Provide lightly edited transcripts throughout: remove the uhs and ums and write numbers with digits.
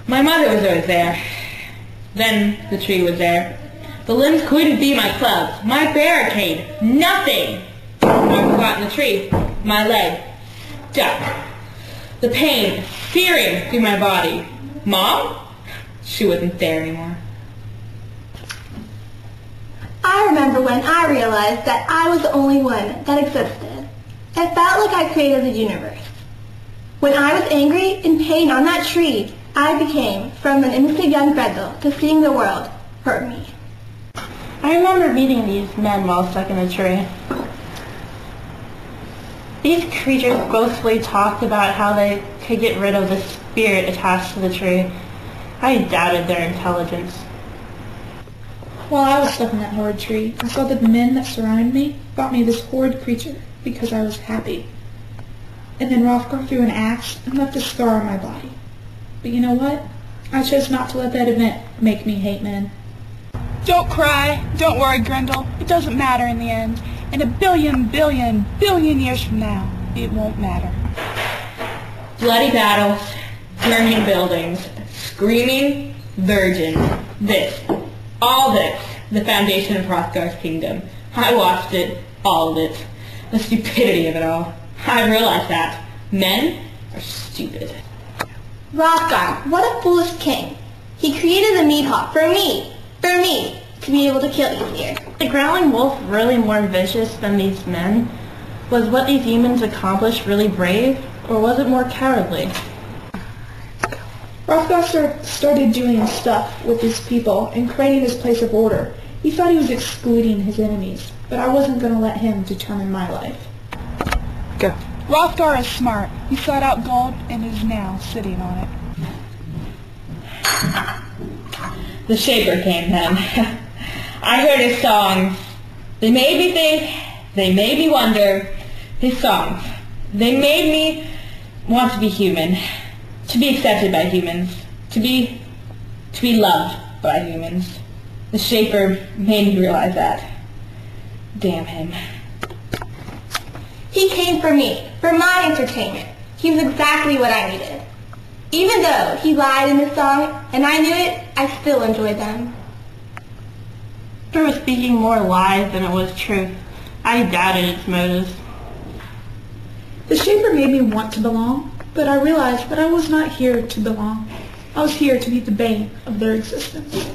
My mother was always there. Then the tree was there. The limbs couldn't be my clubs, my barricade, nothing. I forgot in the tree, my leg, stuck. The pain searing through my body. Mom? She wasn't there anymore. I remember when I realized that I was the only one that existed. It felt like I created the universe. When I was angry in pain on that tree, I became from an innocent young grendel to seeing the world hurt me. I remember meeting these men while stuck in a tree. These creatures boastfully talked about how they could get rid of the spirit attached to the tree. I doubted their intelligence. While I was stuck in that horrid tree, I saw that the men that surrounded me brought me this horrid creature because I was happy. And then Rothgar threw an axe and left a scar on my body. But you know what? I chose not to let that event make me hate men. Don't cry. Don't worry, Grendel. It doesn't matter in the end. And a billion years from now, it won't matter. Bloody battles, burning buildings, screaming virgins. All this, the foundation of Hrothgar's kingdom. I watched it, all of it. The stupidity of it all. I realized that. Men are stupid. Hrothgar, what a foolish king. He created the meat hawk for me, to be able to kill you here. The growling wolf really more vicious than these men? Was what these humans accomplished really brave, or was it more cowardly? Hrothgar started doing stuff with his people and creating this place of order. He thought he was excluding his enemies, but I wasn't going to let him determine my life. Go. Hrothgar is smart. He sought out gold and is now sitting on it. The Shaper came then. I heard his songs. They made me think, they made me wonder. His songs. They made me want to be human, to be accepted by humans, to be loved by humans. The Shaper made me realize that. Damn him. He came for me, for my entertainment. He was exactly what I needed. Even though he lied in his song, and I knew it, I still enjoyed them. It was speaking more lies than it was truth. I doubted its motives. The Shaper made me want to belong, but I realized that I was not here to belong. I was here to be the bane of their existence.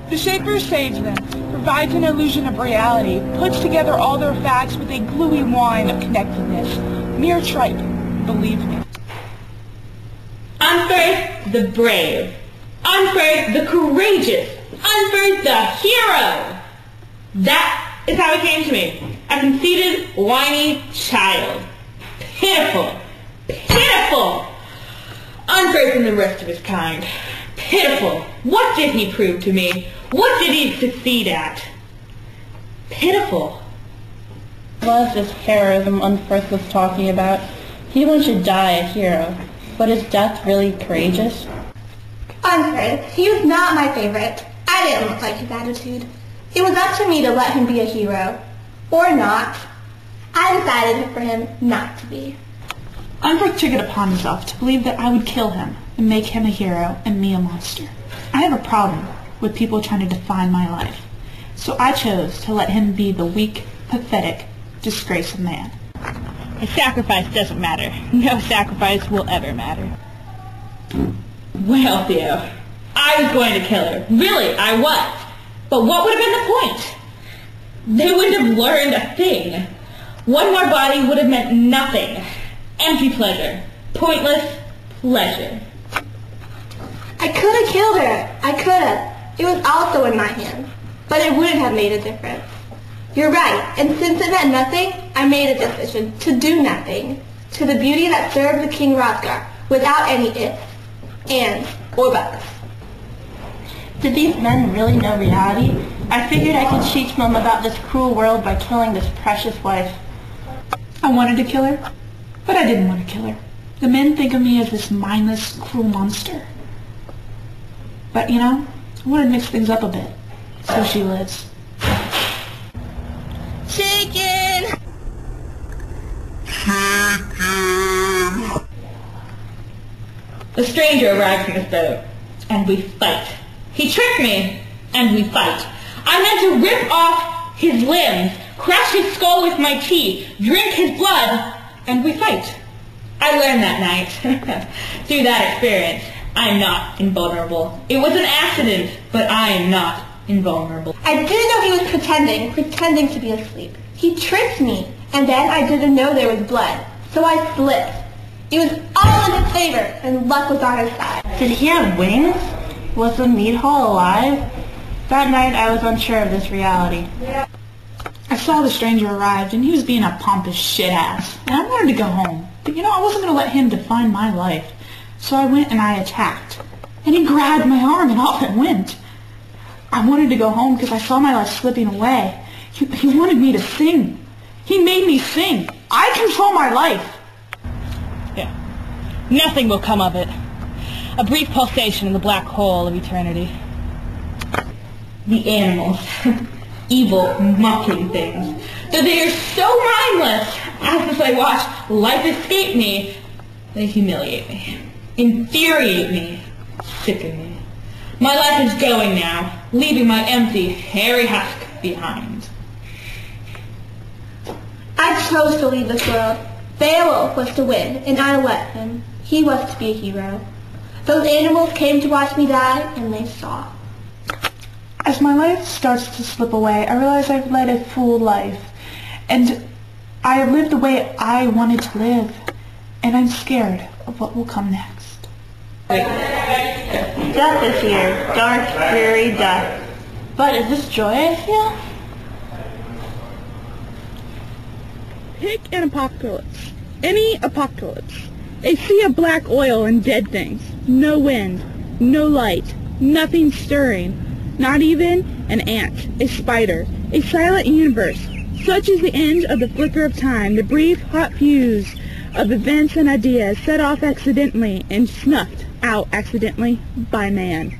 The Shaper saves them, provides an illusion of reality, puts together all their facts with a gluey wine of connectedness. Mere tripe, believe me. Unferth the brave. Unferth the courageous. Unferth the hero. That is how it came to me. A conceited, whiny child. Pitiful. Pitiful. Unferth and the rest of his kind. Pitiful. What did he prove to me? What did he succeed at? Pitiful. Was this heroism Unferth was talking about? He once should die a hero, but is death really courageous? Unferth, he was not my favorite. I didn't look like his attitude. It was up to me to let him be a hero. Or not. I decided for him not to be. Unferth took it upon himself to believe that I would kill him and make him a hero and me a monster. I have a problem with people trying to define my life, so I chose to let him be the weak, pathetic, disgrace of man. A sacrifice doesn't matter. No sacrifice will ever matter. Well, Theo, I was going to kill her. Really, I was. But what would have been the point? They wouldn't have learned a thing. One more body would have meant nothing. Empty pleasure. Pointless pleasure. I could have killed her. I could have. It was also in my hands. But it wouldn't have made a difference. You're right, and since it meant nothing, I made a decision to do nothing, to the beauty that served the King Hrothgar, without any ifs, ands, or buts. Did these men really know reality? I figured I could teach them about this cruel world by killing this precious wife. I wanted to kill her, but I didn't want to kill her. The men think of me as this mindless, cruel monster. But, you know, I wanted to mix things up a bit, so she lives. Chicken! The stranger arrives in his boat, and we fight. He tricked me, and we fight. I meant to rip off his limbs, crush his skull with my teeth, drink his blood, and we fight. I learned that night, through that experience, I am not invulnerable. It was an accident, but I am not invulnerable. I didn't know he was pretending to be asleep. He tricked me, and then I didn't know there was blood, so I slipped. It was all in his favor, and luck was on his side. Did he have wings? Was the meat hall alive? That night I was unsure of this reality. I saw the stranger arrived, and he was being a pompous shit-ass, and I wanted to go home. But I wasn't going to let him define my life. So I went and I attacked. And he grabbed my arm, and off it went. I wanted to go home because I saw my life slipping away. He wanted me to sing. He made me sing. I control my life. Yeah. Nothing will come of it. A brief pulsation in the black hole of eternity. The animals. Evil, mocking things. Though they are so mindless, as I watch life escape me, they humiliate me, infuriate me, sicken me. My life is going now, leaving my empty, hairy husk behind. I chose to leave this world. Beowulf was to win, and I let him. He was to be a hero. Those animals came to watch me die, and they saw. As my life starts to slip away, I realize I've led a full life. And I have lived the way I wanted to live. And I'm scared of what will come next. Death is here. Dark, dreary death. But is this joy I feel? Pick an apocalypse. Any apocalypse. A sea of black oil and dead things. No wind. No light. Nothing stirring. Not even an ant. A spider. A silent universe. Such is the end of the flicker of time, the brief, hot fuse of events and ideas set off accidentally and snuffed out accidentally by man.